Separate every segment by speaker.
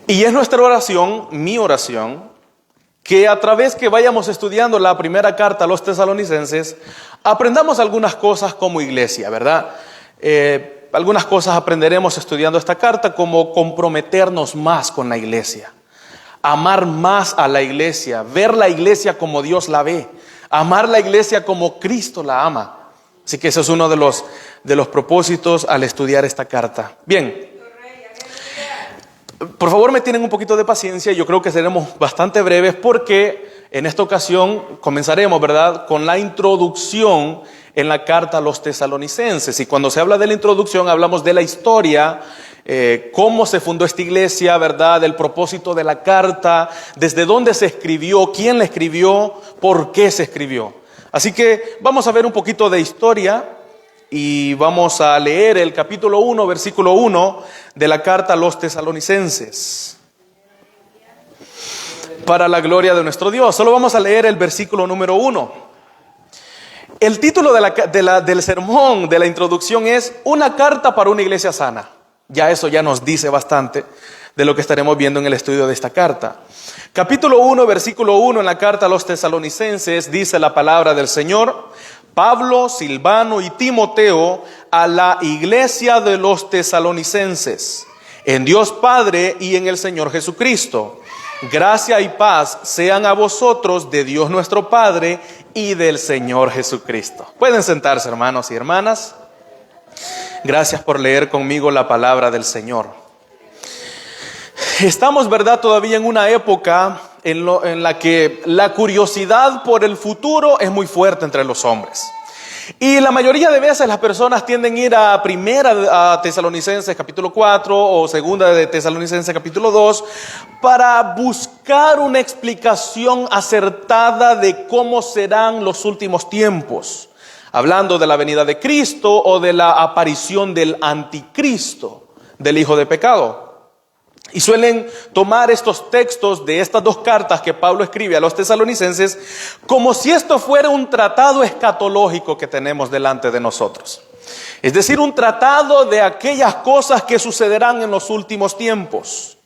Speaker 1: Y es nuestra oración, mi oración, que a través que vayamos estudiando la primera carta a los tesalonicenses, aprendamos algunas cosas como iglesia, ¿verdad? Algunas cosas aprenderemos estudiando esta carta, como comprometernos más con la iglesia, amar más a la iglesia, ver la iglesia como Dios la ve, amar la iglesia como Cristo la ama. Así que ese es uno de los propósitos al estudiar esta carta. Bien, por favor me tienen un poquito de paciencia. Yo creo que seremos bastante breves porque en esta ocasión comenzaremos, ¿verdad?, con la introducción en la carta a los tesalonicenses. Y cuando se habla de la introducción hablamos de la historia, cómo se fundó esta iglesia, ¿verdad?, del propósito de la carta, desde dónde se escribió, quién la escribió, por qué se escribió. Así que vamos a ver un poquito de historia y vamos a leer el capítulo 1, versículo 1 de la carta a los tesalonicenses. Para la gloria de nuestro Dios. Solo vamos a leer el versículo número 1. El título del sermón, de la introducción, es Una carta para una iglesia sana. Ya eso ya nos dice bastante de lo que estaremos viendo en el estudio de esta carta. Capítulo 1, versículo 1 en la carta a los tesalonicenses dice la palabra del Señor: Pablo, Silvano y Timoteo, a la iglesia de los tesalonicenses, en Dios Padre y en el Señor Jesucristo. Gracia y paz sean a vosotros de Dios nuestro Padre y del Señor Jesucristo. Pueden sentarse, hermanos y hermanas. Gracias por leer conmigo la palabra del Señor. Estamos, ¿verdad?, todavía en una época en la que la curiosidad por el futuro es muy fuerte entre los hombres. Y la mayoría de veces las personas tienden a ir a primera a Tesalonicenses capítulo 4 o segunda de Tesalonicenses capítulo 2 para buscar una explicación acertada de cómo serán los últimos tiempos, hablando de la venida de Cristo o de la aparición del anticristo, del hijo de pecado. Y suelen tomar estos textos de estas dos cartas que Pablo escribe a los tesalonicenses como si esto fuera un tratado escatológico que tenemos delante de nosotros. Es decir, un tratado de aquellas cosas que sucederán en los últimos tiempos.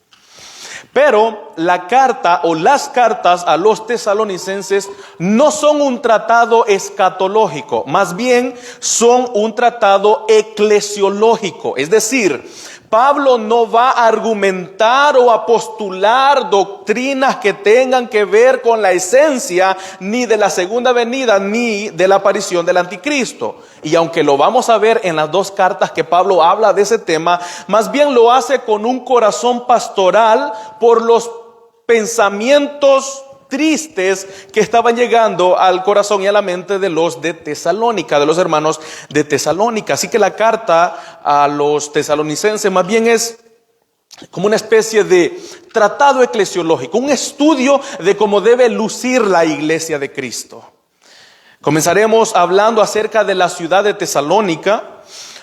Speaker 1: Pero la carta o las cartas a los tesalonicenses no son un tratado escatológico, más bien son un tratado eclesiológico. Es decir, Pablo no va a argumentar o a postular doctrinas que tengan que ver con la esencia ni de la segunda venida ni de la aparición del anticristo. Y aunque lo vamos a ver en las dos cartas que Pablo habla de ese tema, más bien lo hace con un corazón pastoral por los pensamientos tristes que estaban llegando al corazón y a la mente de los de Tesalónica, de los hermanos de Tesalónica. Así que la carta a los tesalonicenses más bien es como una especie de tratado eclesiológico, un estudio de cómo debe lucir la iglesia de Cristo. Comenzaremos hablando acerca de la ciudad de Tesalónica.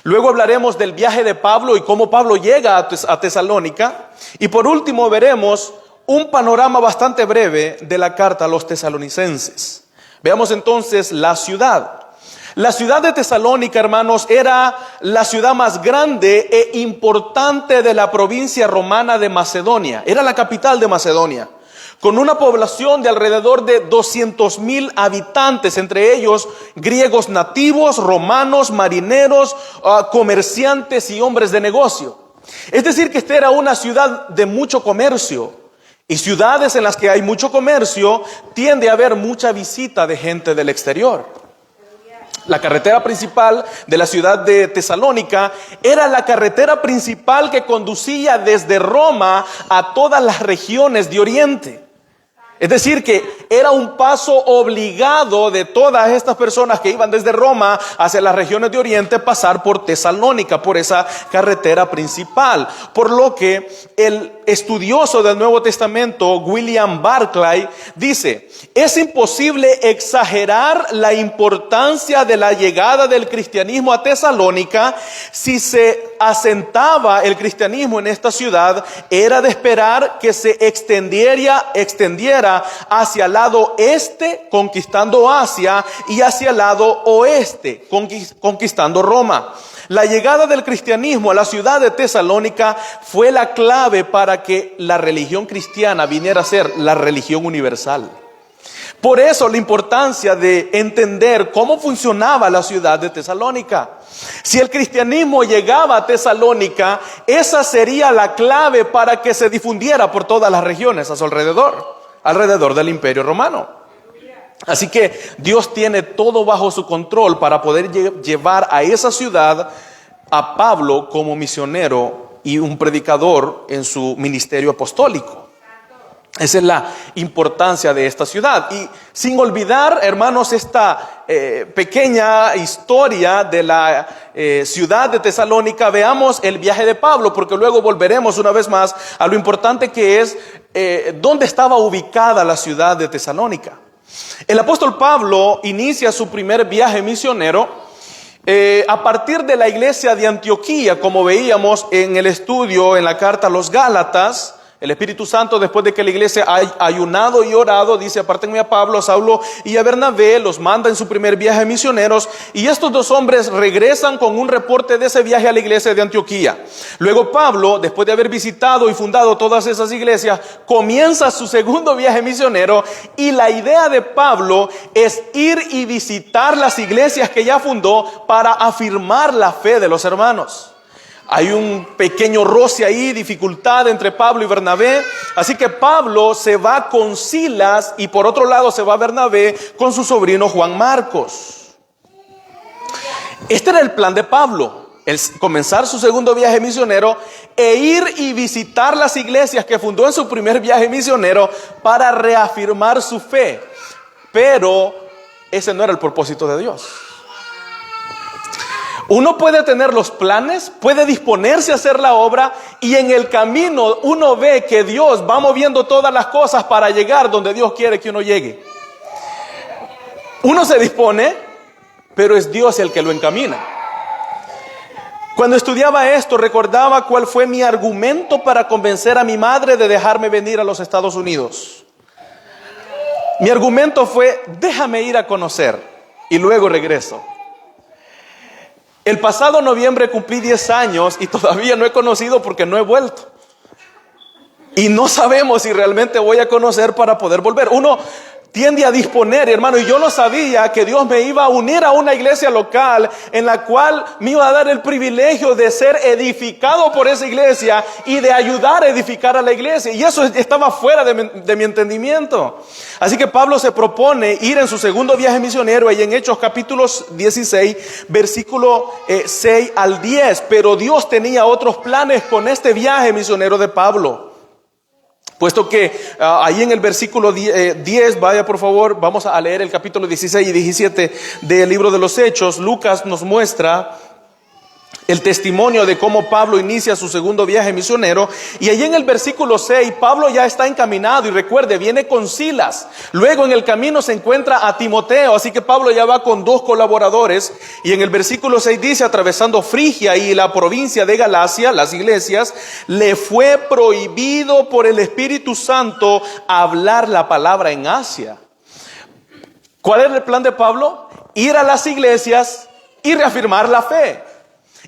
Speaker 1: Luego hablaremos del viaje de Pablo y cómo Pablo llega a Tesalónica. Y por último veremos un panorama bastante breve de la carta a los tesalonicenses. Veamos entonces la ciudad. La ciudad de Tesalónica, hermanos, era la ciudad más grande e importante de la provincia romana de Macedonia. Era la capital de Macedonia, con una población de alrededor de 200,000 habitantes, entre ellos griegos nativos, romanos, marineros, comerciantes y hombres de negocio. Es decir, que esta era una ciudad de mucho comercio. Y ciudades en las que hay mucho comercio, tiende a haber mucha visita de gente del exterior. La carretera principal de la ciudad de Tesalónica era la carretera principal que conducía desde Roma a todas las regiones de Oriente. Es decir, que era un paso obligado de todas estas personas que iban desde Roma hacia las regiones de Oriente, pasar por Tesalónica, por esa carretera principal. Por lo que el estudioso del Nuevo Testamento, William Barclay, dice: es imposible exagerar la importancia de la llegada del cristianismo a Tesalónica. Si se asentaba el cristianismo en esta ciudad, era de esperar que se extendiera seguía hacia el lado este, conquistando Asia, y hacia el lado oeste, conquistando Roma. La llegada del cristianismo a la ciudad de Tesalónica fue la clave para que la religión cristiana viniera a ser la religión universal. Por eso la importancia de entender cómo funcionaba la ciudad de Tesalónica. Si el cristianismo llegaba a Tesalónica, esa sería la clave para que se difundiera por todas las regiones a su alrededor del Imperio Romano. Así que Dios tiene todo bajo su control para poder llevar a esa ciudad a Pablo como misionero y un predicador en su ministerio apostólico. Esa es la importancia de esta ciudad. Y sin olvidar, hermanos, esta pequeña historia de la ciudad de Tesalónica, veamos el viaje de Pablo, porque luego volveremos una vez más a lo importante que es dónde estaba ubicada la ciudad de Tesalónica. El apóstol Pablo inicia su primer viaje misionero a partir de la iglesia de Antioquía, como veíamos en el estudio en la carta a los Gálatas. El Espíritu Santo, después de que la iglesia ha ayunado y orado, dice: apártenme a Pablo, a Saulo y a Bernabé. Los manda en su primer viaje de misioneros, y estos dos hombres regresan con un reporte de ese viaje a la iglesia de Antioquía. Luego Pablo, después de haber visitado y fundado todas esas iglesias, comienza su segundo viaje misionero, y la idea de Pablo es ir y visitar las iglesias que ya fundó para afirmar la fe de los hermanos. Hay un pequeño roce ahí, dificultad entre Pablo y Bernabé. Así que Pablo se va con Silas, y por otro lado se va Bernabé con su sobrino Juan Marcos. Este era el plan de Pablo: el comenzar su segundo viaje misionero e ir y visitar las iglesias que fundó en su primer viaje misionero para reafirmar su fe. Pero ese no era el propósito de Dios. Uno puede tener los planes, puede disponerse a hacer la obra, y en el camino uno ve que Dios va moviendo todas las cosas para llegar donde Dios quiere que uno llegue. Uno se dispone, pero es Dios el que lo encamina. Cuando estudiaba esto, recordaba cuál fue mi argumento para convencer a mi madre de dejarme venir a los Estados Unidos. Mi argumento fue: déjame ir a conocer y luego regreso. El pasado noviembre cumplí 10 años y todavía no he conocido porque no he vuelto. Y no sabemos si realmente voy a conocer para poder volver. Uno tiende a disponer, hermano, y yo no sabía que Dios me iba a unir a una iglesia local en la cual me iba a dar el privilegio de ser edificado por esa iglesia y de ayudar a edificar a la iglesia. Y eso estaba fuera de mi entendimiento. Así que Pablo se propone ir en su segundo viaje misionero, ahí en Hechos capítulos 16, versículo 6 al 10. Pero Dios tenía otros planes con este viaje misionero de Pablo. Puesto que ahí en el versículo 10, vaya por favor, vamos a leer el capítulo 16 y 17 del libro de los Hechos. Lucas nos muestra el testimonio de cómo Pablo inicia su segundo viaje misionero. Y allí en el versículo 6, Pablo ya está encaminado, y recuerde, viene con Silas. Luego en el camino se encuentra a Timoteo, así que Pablo ya va con 2 colaboradores. Y en el versículo 6 dice: atravesando Frigia y la provincia de Galacia, las iglesias, le fue prohibido por el Espíritu Santo hablar la palabra en Asia. ¿Cuál era el plan de Pablo? Ir a las iglesias y reafirmar la fe.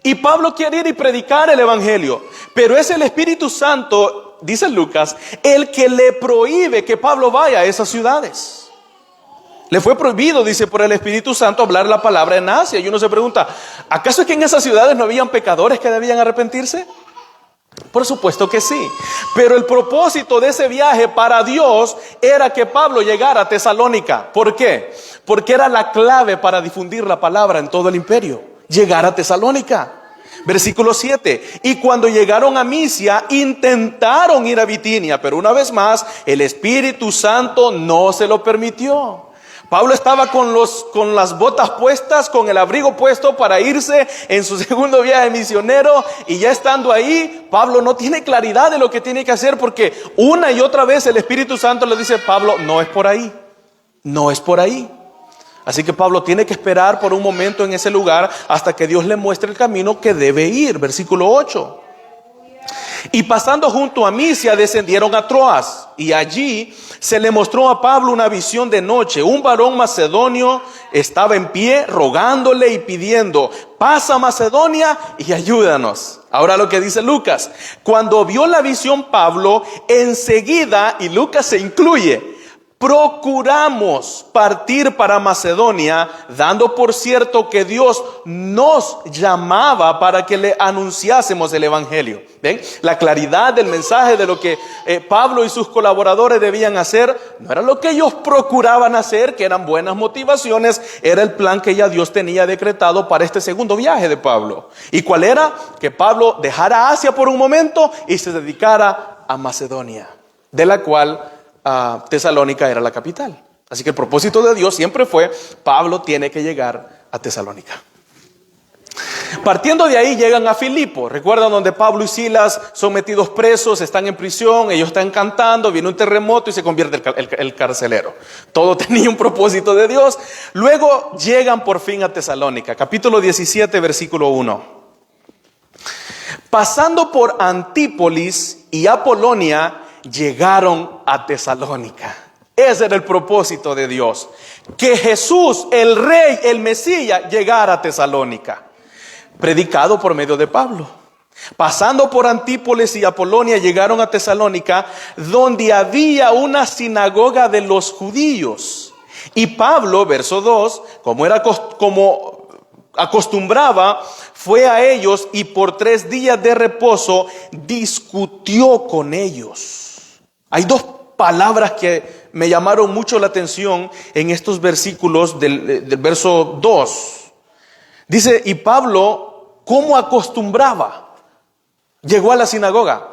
Speaker 1: Y Pablo quiere ir y predicar el evangelio, pero es el Espíritu Santo, dice Lucas, el que le prohíbe que Pablo vaya a esas ciudades. Le fue prohibido, dice, por el Espíritu Santo hablar la palabra en Asia. Y uno se pregunta: ¿acaso es que en esas ciudades no habían pecadores que debían arrepentirse? Por supuesto que sí. Pero el propósito de ese viaje para Dios era que Pablo llegara a Tesalónica. ¿Por qué? Porque era la clave para difundir la palabra en todo el imperio. Llegar a Tesalónica. Versículo 7. Y cuando llegaron a Misia, intentaron ir a Bitinia, pero una vez más el Espíritu Santo no se lo permitió. Pablo estaba con las botas puestas, con el abrigo puesto para irse en su segundo viaje misionero, y ya estando ahí, Pablo no tiene claridad de lo que tiene que hacer, porque una y otra vez el Espíritu Santo le dice: Pablo, no es por ahí, no es por ahí. Así que Pablo tiene que esperar por un momento en ese lugar hasta que Dios le muestre el camino que debe ir. Versículo 8. Y pasando junto a Misia, descendieron a Troas, y allí se le mostró a Pablo una visión de noche. Un varón macedonio estaba en pie, rogándole y pidiendo: pasa a Macedonia y ayúdanos. Ahora lo que dice Lucas: cuando vio la visión Pablo, enseguida, y Lucas se incluye, procuramos partir para Macedonia, dando por cierto que Dios nos llamaba para que le anunciásemos el evangelio. ¿Ven? La claridad del mensaje de lo que Pablo y sus colaboradores debían hacer no era lo que ellos procuraban hacer, que eran buenas motivaciones, era el plan que ya Dios tenía decretado para este segundo viaje de Pablo. ¿Y cuál era? Que Pablo dejara Asia por un momento y se dedicara a Macedonia, de la cual Tesalónica era la capital. Así que el propósito de Dios siempre fue: Pablo tiene que llegar a Tesalónica. Partiendo de ahí llegan a Filipo. Recuerdan, donde Pablo y Silas son metidos presos, están en prisión, ellos están cantando, viene un terremoto y se convierte el carcelero. Todo tenía un propósito de Dios. Luego llegan por fin a Tesalónica, capítulo 17, versículo 1. Pasando por Antípolis y Apolonia, llegaron a Tesalónica. Ese era el propósito de Dios, que Jesús, el Rey, el Mesías, llegara a Tesalónica, predicado por medio de Pablo. Pasando por Antípolis y Apolonia, llegaron a Tesalónica, donde había una sinagoga de los judíos. Y Pablo, verso 2, como acostumbraba, fue a ellos y por 3 días de reposo discutió con ellos. Hay 2 palabras que me llamaron mucho la atención en estos versículos del verso 2. Dice: y Pablo, ¿cómo acostumbraba? Llegó a la sinagoga.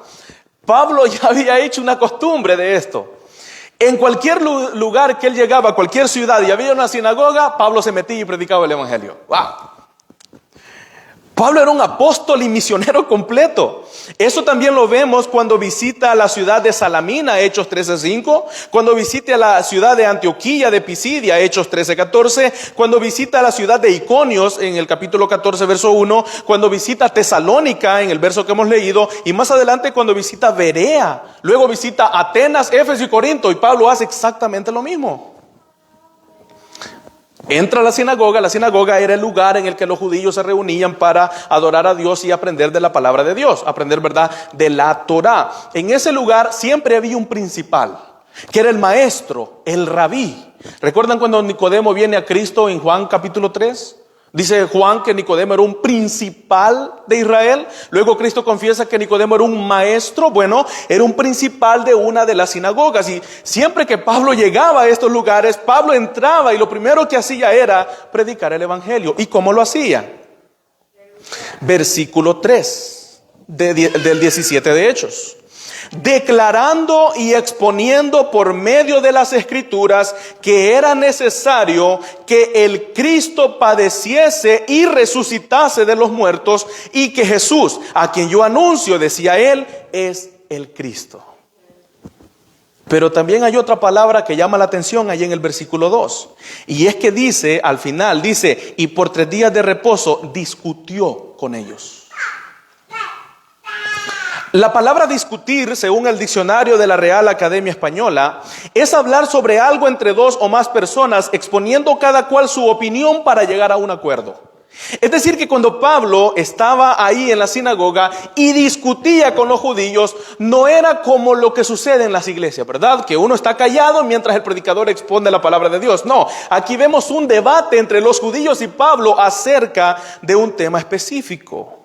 Speaker 1: Pablo ya había hecho una costumbre de esto. En cualquier lugar que él llegaba, cualquier ciudad, y había una sinagoga, Pablo se metía y predicaba el evangelio. ¡Wow! Pablo era un apóstol y misionero completo. Eso también lo vemos cuando visita la ciudad de Salamina, Hechos 13:5. Cuando visita la ciudad de Antioquía de Pisidia, Hechos 13:14. Cuando visita la ciudad de Iconios, en el capítulo 14, verso 1. Cuando visita Tesalónica, en el verso que hemos leído. Y más adelante cuando visita Berea. Luego visita Atenas, Éfeso y Corinto. Y Pablo hace exactamente lo mismo. Entra a la sinagoga era el lugar en el que los judíos se reunían para adorar a Dios y aprender de la palabra de Dios, aprender, ¿verdad?, de la Torá. En ese lugar siempre había un principal, que era el maestro, el rabí. ¿Recuerdan cuando Nicodemo viene a Cristo en Juan capítulo 3? Dice Juan que Nicodemo era un principal de Israel. Luego Cristo confiesa que Nicodemo era un maestro. Bueno, era un principal de una de las sinagogas. Y siempre que Pablo llegaba a estos lugares, Pablo entraba y lo primero que hacía era predicar el evangelio. ¿Y cómo lo hacía? Versículo 3 del 17 de Hechos. Declarando y exponiendo por medio de las escrituras que era necesario que el Cristo padeciese y resucitase de los muertos, y que Jesús, a quien yo anuncio, decía él, es el Cristo. Pero también hay otra palabra que llama la atención ahí en el versículo 2. Y es que dice, al final, dice, y por 3 días de reposo discutió con ellos. La palabra discutir, según el diccionario de la Real Academia Española, es hablar sobre algo entre 2 o más personas, exponiendo cada cual su opinión para llegar a un acuerdo. Es decir, que cuando Pablo estaba ahí en la sinagoga y discutía con los judíos, no era como lo que sucede en las iglesias, ¿verdad? Que uno está callado mientras el predicador expone la palabra de Dios. No, aquí vemos un debate entre los judíos y Pablo acerca de un tema específico.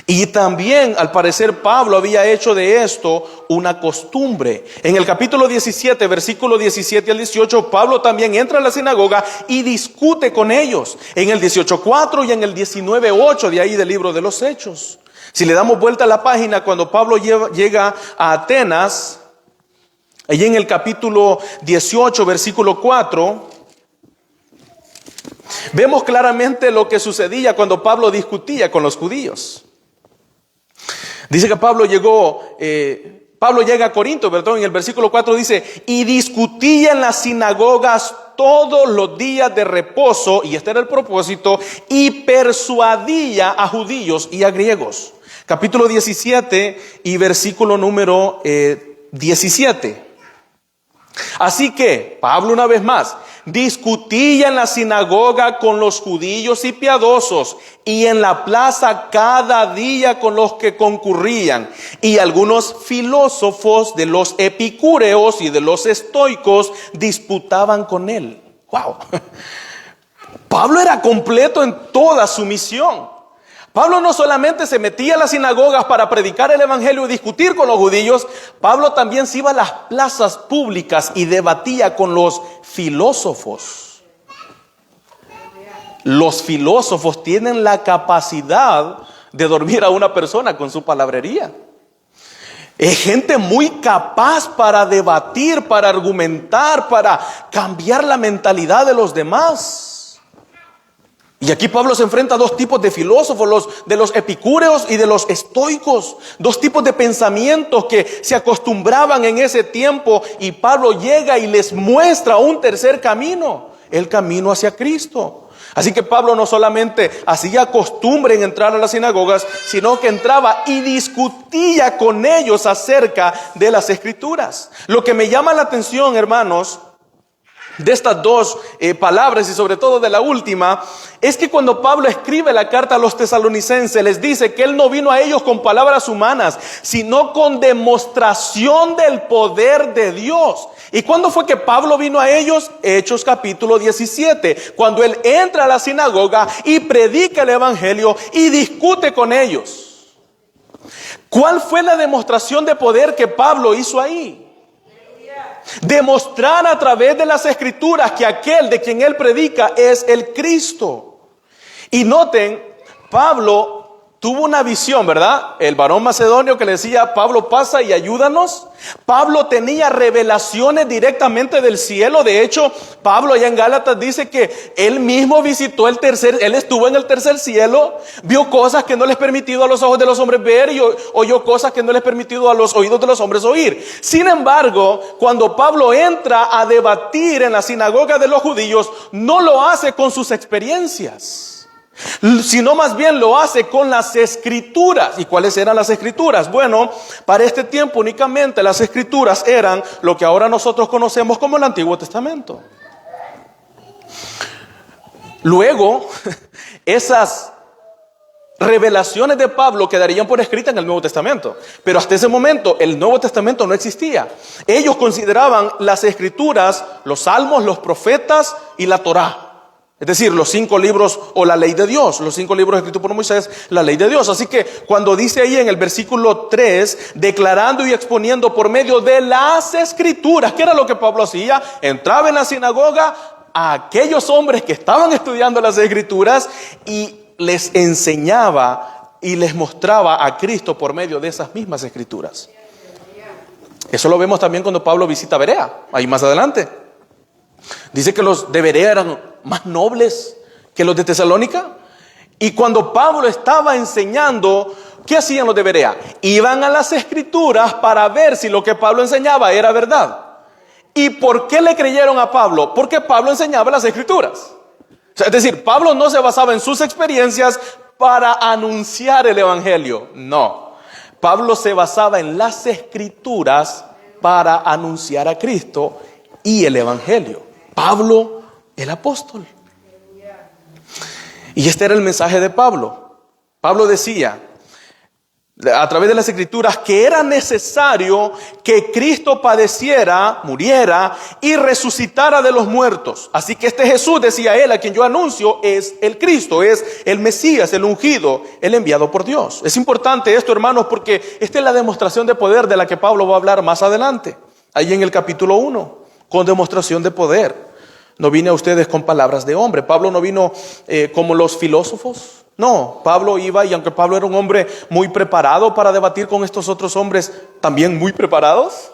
Speaker 1: Y también, al parecer, Pablo había hecho de esto una costumbre. En el capítulo 17, versículo 17 al 18, Pablo también entra a la sinagoga y discute con ellos. En el 18:4 y en el 19:8, de ahí del libro de los Hechos. Si le damos vuelta a la página, cuando Pablo llega a Atenas, allí en el capítulo 18, versículo 4, vemos claramente lo que sucedía cuando Pablo discutía con los judíos. Dice que Pablo llega a Corinto, perdón, en el versículo 4 dice, y discutía en las sinagogas todos los días de reposo, y este era el propósito, y persuadía a judíos y a griegos. capítulo 17 y versículo número 17. Así que, Pablo una vez más, discutía en la sinagoga con los judíos y piadosos, y en la plaza cada día con los que concurrían. Y algunos filósofos de los epicúreos y de los estoicos disputaban con él. ¡Wow! Pablo era completo en toda su misión. Pablo no solamente se metía a las sinagogas para predicar el evangelio y discutir con los judíos, Pablo también se iba a las plazas públicas y debatía con los filósofos. Los filósofos tienen la capacidad de dormir a una persona con su palabrería. Es gente muy capaz para debatir, para argumentar, para cambiar la mentalidad de los demás. Y aquí Pablo se enfrenta a dos tipos de filósofos, de los epicúreos y de los estoicos. Dos tipos de pensamientos que se acostumbraban en ese tiempo. Y Pablo llega y les muestra un tercer camino, el camino hacia Cristo. Así que Pablo no solamente hacía costumbre en entrar a las sinagogas, sino que entraba y discutía con ellos acerca de las Escrituras. Lo que me llama la atención, hermanos, de estas dos palabras y sobre todo de la última, es que cuando Pablo escribe la carta a los tesalonicenses, les dice que él no vino a ellos con palabras humanas, sino con demostración del poder de Dios. ¿Y cuándo fue que Pablo vino a ellos? Hechos capítulo 17, cuando él entra a la sinagoga y predica el evangelio y discute con ellos. ¿Cuál fue la demostración de poder que Pablo hizo ahí? Demostrar a través de las Escrituras que aquel de quien él predica es el Cristo. Y noten, Pablo tuvo una visión, ¿verdad? El varón macedonio que le decía: Pablo, pasa y ayúdanos. Pablo tenía revelaciones directamente del cielo. De hecho, Pablo allá en Gálatas dice que él mismo visitó él estuvo en el tercer cielo, vio cosas que no les permitido a los ojos de los hombres ver y oyó cosas que no les permitido a los oídos de los hombres oír. Sin embargo, cuando Pablo entra a debatir en la sinagoga de los judíos, no lo hace con sus experiencias, sino más bien lo hace con las Escrituras. ¿Y cuáles eran las Escrituras? Bueno, para este tiempo únicamente las Escrituras eran lo que ahora nosotros conocemos como el Antiguo Testamento. Luego, esas revelaciones de Pablo quedarían por escrita en el Nuevo Testamento. Pero hasta ese momento el Nuevo Testamento no existía. Ellos consideraban las Escrituras los Salmos, los Profetas y la Torá. Es decir, los 5 libros o la ley de Dios, los 5 libros escritos por Moisés, la ley de Dios. Así que cuando dice ahí en el versículo 3, declarando y exponiendo por medio de las Escrituras, ¿qué era lo que Pablo hacía? Entraba en la sinagoga a aquellos hombres que estaban estudiando las Escrituras y les enseñaba y les mostraba a Cristo por medio de esas mismas Escrituras. Eso lo vemos también cuando Pablo visita Berea, ahí más adelante. Dice que los de Berea eran más nobles que los de Tesalónica. Y cuando Pablo estaba enseñando, ¿qué hacían los de Berea? Iban a las Escrituras para ver si lo que Pablo enseñaba era verdad. ¿Y por qué le creyeron a Pablo? Porque Pablo enseñaba las Escrituras. Es decir, Pablo no se basaba en sus experiencias para anunciar el evangelio. No, Pablo se basaba en las Escrituras para anunciar a Cristo y el evangelio. Pablo, el apóstol. Y este era el mensaje de Pablo. Pablo decía a través de las Escrituras que era necesario que Cristo padeciera, muriera y resucitara de los muertos. Así que este Jesús, decía él, a quien yo anuncio, es el Cristo, es el Mesías, el ungido, el enviado por Dios. Es importante esto, hermanos, porque esta es la demostración de poder de la que Pablo va a hablar más adelante, ahí en el capítulo 1, con demostración de poder. No vine a ustedes con palabras de hombre. Pablo no vino como los filósofos. No, Pablo iba, y aunque Pablo era un hombre muy preparado para debatir con estos otros hombres también muy preparados,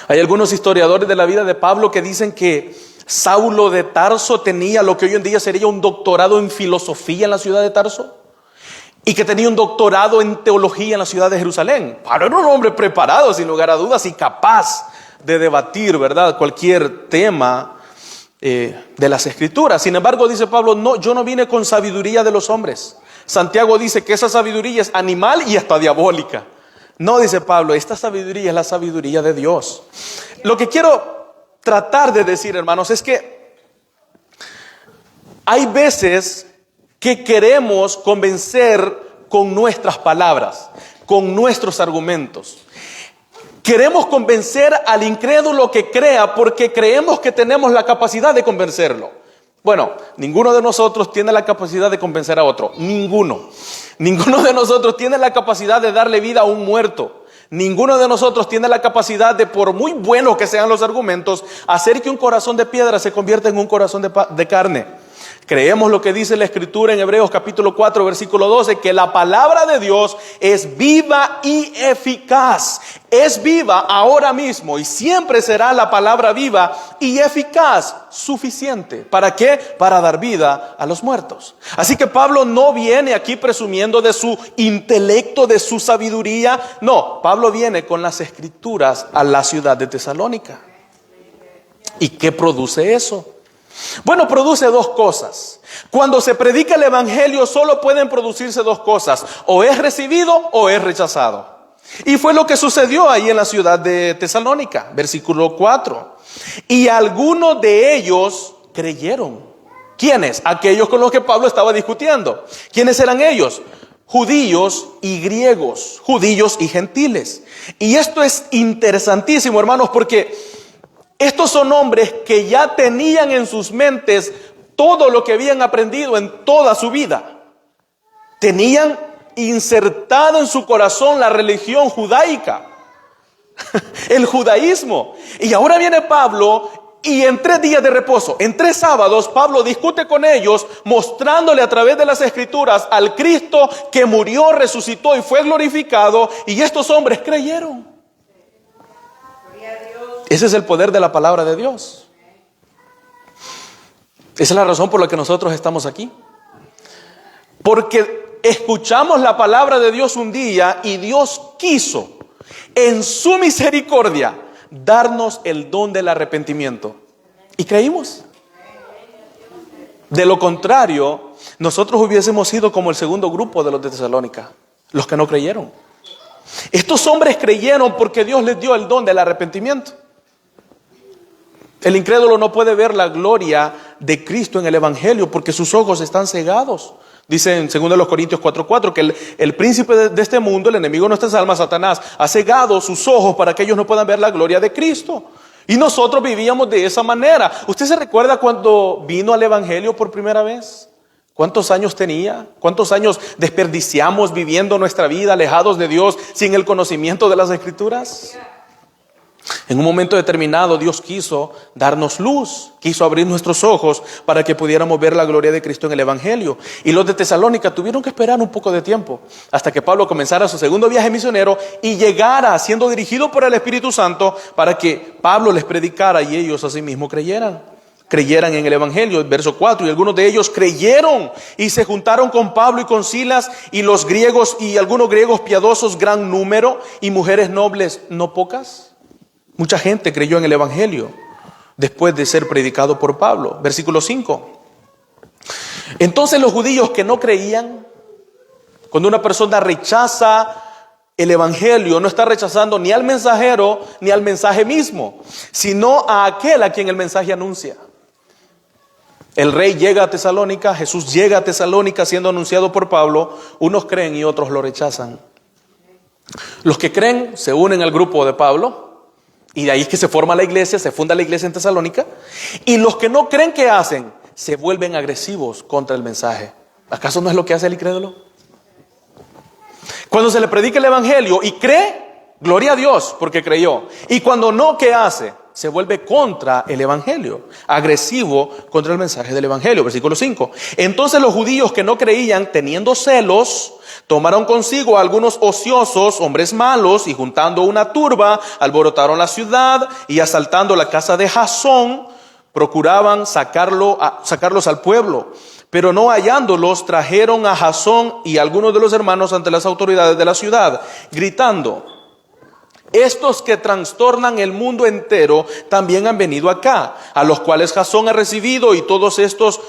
Speaker 1: hay algunos historiadores de la vida de Pablo que dicen que Saulo de Tarso tenía lo que hoy en día sería un doctorado en filosofía en la ciudad de Tarso, y que tenía un doctorado en teología en la ciudad de Jerusalén. Pablo era un hombre preparado, sin lugar a dudas, y capaz de debatir, ¿verdad?, cualquier tema de las Escrituras. Sin embargo, dice Pablo, no, yo no vine con sabiduría de los hombres, Santiago dice que esa sabiduría es animal y hasta diabólica. No, dice Pablo, esta sabiduría es la sabiduría de Dios. Lo que quiero tratar de decir, hermanos, es que hay veces que queremos convencer con nuestras palabras, con nuestros argumentos. Queremos convencer al incrédulo que crea porque creemos que tenemos la capacidad de convencerlo. Bueno, ninguno de nosotros tiene la capacidad de convencer a otro. Ninguno. Ninguno de nosotros tiene la capacidad de darle vida a un muerto. Ninguno de nosotros tiene la capacidad de, por muy buenos que sean los argumentos, hacer que un corazón de piedra se convierta en un corazón de carne. Creemos lo que dice la Escritura en Hebreos capítulo 4, versículo 12, que la palabra de Dios es viva y eficaz. Es viva ahora mismo y siempre será la palabra viva y eficaz, suficiente. ¿Para qué? Para dar vida a los muertos. Así que Pablo no viene aquí presumiendo de su intelecto, de su sabiduría. No, Pablo viene con las Escrituras a la ciudad de Tesalónica. ¿Y qué produce eso? Bueno, produce dos cosas. Cuando se predica el evangelio solo pueden producirse dos cosas: o es recibido o es rechazado. Y fue lo que sucedió ahí en la ciudad de Tesalónica, versículo 4. Y algunos de ellos creyeron. ¿Quiénes? Aquellos con los que Pablo estaba discutiendo. ¿Quiénes eran ellos? Judíos y griegos, judíos y gentiles. Y esto es interesantísimo, hermanos, porque estos son hombres que ya tenían en sus mentes todo lo que habían aprendido en toda su vida. Tenían insertado en su corazón la religión judaica, el judaísmo. Y ahora viene Pablo y en 3 días de reposo, en 3 sábados, Pablo discute con ellos, mostrándole a través de las Escrituras al Cristo que murió, resucitó y fue glorificado. Y estos hombres creyeron. Ese es el poder de la palabra de Dios. Esa es la razón por la que nosotros estamos aquí. Porque escuchamos la palabra de Dios un día y Dios quiso, en su misericordia, darnos el don del arrepentimiento. Y creímos. De lo contrario, nosotros hubiésemos sido como el segundo grupo de los de Tesalónica, los que no creyeron. Estos hombres creyeron porque Dios les dio el don del arrepentimiento. El incrédulo no puede ver la gloria de Cristo en el evangelio porque sus ojos están cegados. Dice en 2 Corintios 4:4 que el príncipe de este mundo, el enemigo de nuestras almas, Satanás, ha cegado sus ojos para que ellos no puedan ver la gloria de Cristo. Y nosotros vivíamos de esa manera. ¿Usted se recuerda cuando vino al evangelio por primera vez? ¿Cuántos años tenía? ¿Cuántos años desperdiciamos viviendo nuestra vida alejados de Dios sin el conocimiento de las Escrituras? En un momento determinado Dios quiso darnos luz, quiso abrir nuestros ojos para que pudiéramos ver la gloria de Cristo en el evangelio. Y los de Tesalónica tuvieron que esperar un poco de tiempo hasta que Pablo comenzara su segundo viaje misionero y llegara siendo dirigido por el Espíritu Santo para que Pablo les predicara y ellos asimismo creyeran en el evangelio. Verso 4: y algunos de ellos creyeron y se juntaron con Pablo y con Silas, y los griegos y algunos griegos piadosos gran número, y mujeres nobles no pocas. Mucha gente creyó en el evangelio después de ser predicado por Pablo. Versículo 5. Entonces los judíos que no creían, cuando una persona rechaza el evangelio, no está rechazando ni al mensajero ni al mensaje mismo, sino a aquel a quien el mensaje anuncia. El rey llega a Tesalónica, Jesús llega a Tesalónica siendo anunciado por Pablo. Unos creen y otros lo rechazan. Los que creen se unen al grupo de Pablo. Y de ahí es que se forma la iglesia, se funda la iglesia en Tesalónica. Y los que no creen, ¿qué hacen? Se vuelven agresivos contra el mensaje. ¿Acaso no es lo que hace el incrédulo? Cuando se le predica el evangelio y cree, gloria a Dios porque creyó. Y cuando no, ¿qué hace? Se vuelve contra el evangelio, agresivo contra el mensaje del evangelio. Versículo 5. Entonces los judíos que no creían, teniendo celos, tomaron consigo a algunos ociosos, hombres malos, y juntando una turba, alborotaron la ciudad, y asaltando la casa de Jasón, procuraban sacarlos al pueblo. Pero no hallándolos, trajeron a Jasón y a algunos de los hermanos ante las autoridades de la ciudad, gritando: Estos que trastornan el mundo entero también han venido acá, a los cuales Jasón ha recibido, y todos estos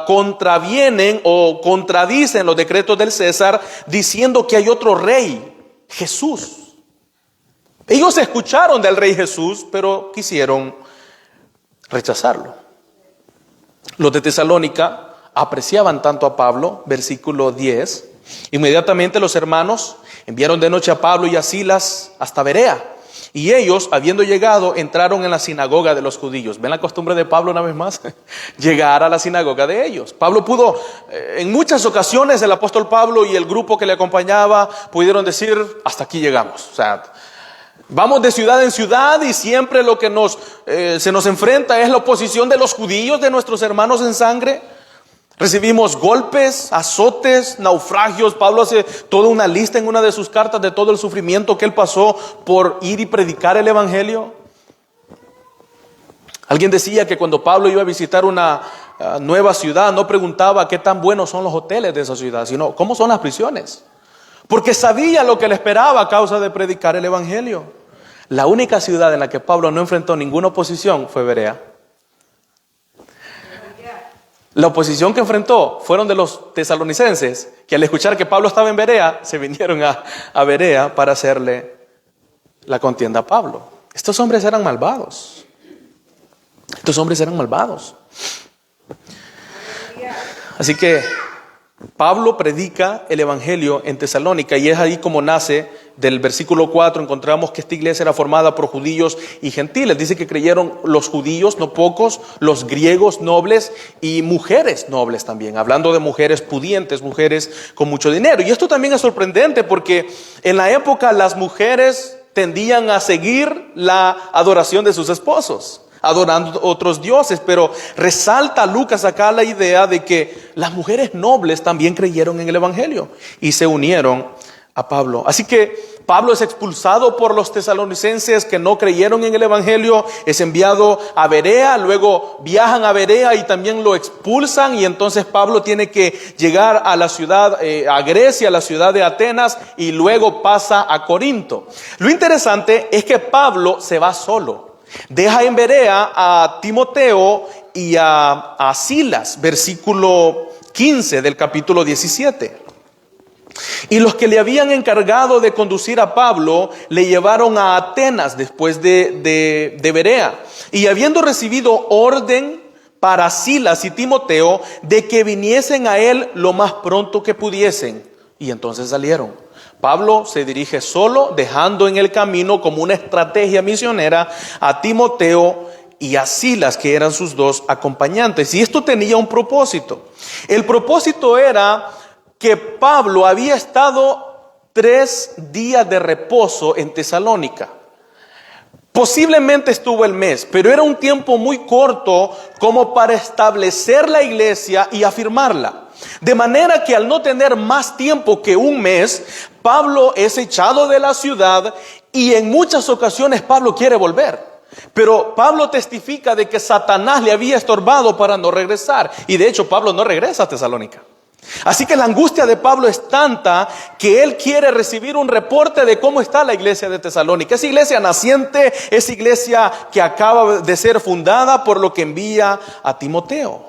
Speaker 1: contravienen o contradicen los decretos del César, diciendo que hay otro rey, Jesús. Ellos escucharon del rey Jesús, pero quisieron rechazarlo. Los de Tesalónica apreciaban tanto a Pablo, versículo 10. Inmediatamente los hermanos enviaron de noche a Pablo y a Silas hasta Berea. Y ellos, habiendo llegado, entraron en la sinagoga de los judíos. ¿Ven la costumbre de Pablo una vez más? Llegar a la sinagoga de ellos. Pablo pudo, en muchas ocasiones el apóstol Pablo y el grupo que le acompañaba pudieron decir, hasta aquí llegamos. O sea, vamos de ciudad en ciudad y siempre lo que se nos enfrenta es la oposición de los judíos, de nuestros hermanos en sangre. Recibimos golpes, azotes, naufragios. Pablo hace toda una lista en una de sus cartas de todo el sufrimiento que él pasó por ir y predicar el evangelio. Alguien decía que cuando Pablo iba a visitar una nueva ciudad, no preguntaba qué tan buenos son los hoteles de esa ciudad, sino cómo son las prisiones. Porque sabía lo que le esperaba a causa de predicar el evangelio. La única ciudad en la que Pablo no enfrentó ninguna oposición fue Berea. La oposición que enfrentó fueron de los tesalonicenses, que al escuchar que Pablo estaba en Berea, se vinieron a Berea para hacerle la contienda a Pablo. Estos hombres eran malvados. Así que Pablo predica el evangelio en Tesalónica, y es ahí como nace. Del versículo 4 encontramos que esta iglesia era formada por judíos y gentiles. Dice que creyeron los judíos, no pocos, los griegos nobles y mujeres nobles también. Hablando de mujeres pudientes, mujeres con mucho dinero. Y esto también es sorprendente porque en la época las mujeres tendían a seguir la adoración de sus esposos, adorando otros dioses. Pero resalta Lucas acá la idea de que las mujeres nobles también creyeron en el evangelio y se unieron a Pablo. Así que Pablo es expulsado por los tesalonicenses que no creyeron en el evangelio, es enviado a Berea, luego viajan a Berea y también lo expulsan, y entonces Pablo tiene que llegar a la ciudad, a Grecia, a la ciudad de Atenas, y luego pasa a Corinto. Lo interesante es que Pablo se va solo, deja en Berea a Timoteo y a Silas, versículo 15 del capítulo 17. Y los que le habían encargado de conducir a Pablo le llevaron a Atenas después de Berea. Y habiendo recibido orden para Silas y Timoteo de que viniesen a él lo más pronto que pudiesen. Y entonces salieron. Pablo se dirige solo, dejando en el camino como una estrategia misionera a Timoteo y a Silas, que eran sus dos acompañantes. Y esto tenía un propósito. El propósito era que Pablo había estado 3 días de reposo en Tesalónica. Posiblemente estuvo el mes, pero era un tiempo muy corto como para establecer la iglesia y afirmarla. De manera que al no tener más tiempo que un mes, Pablo es echado de la ciudad y en muchas ocasiones Pablo quiere volver. Pero Pablo testifica de que Satanás le había estorbado para no regresar. Y de hecho Pablo no regresa a Tesalónica. Así que la angustia de Pablo es tanta que él quiere recibir un reporte de cómo está la iglesia de Tesalónica. Esa iglesia naciente, esa iglesia que acaba de ser fundada, por lo que envía a Timoteo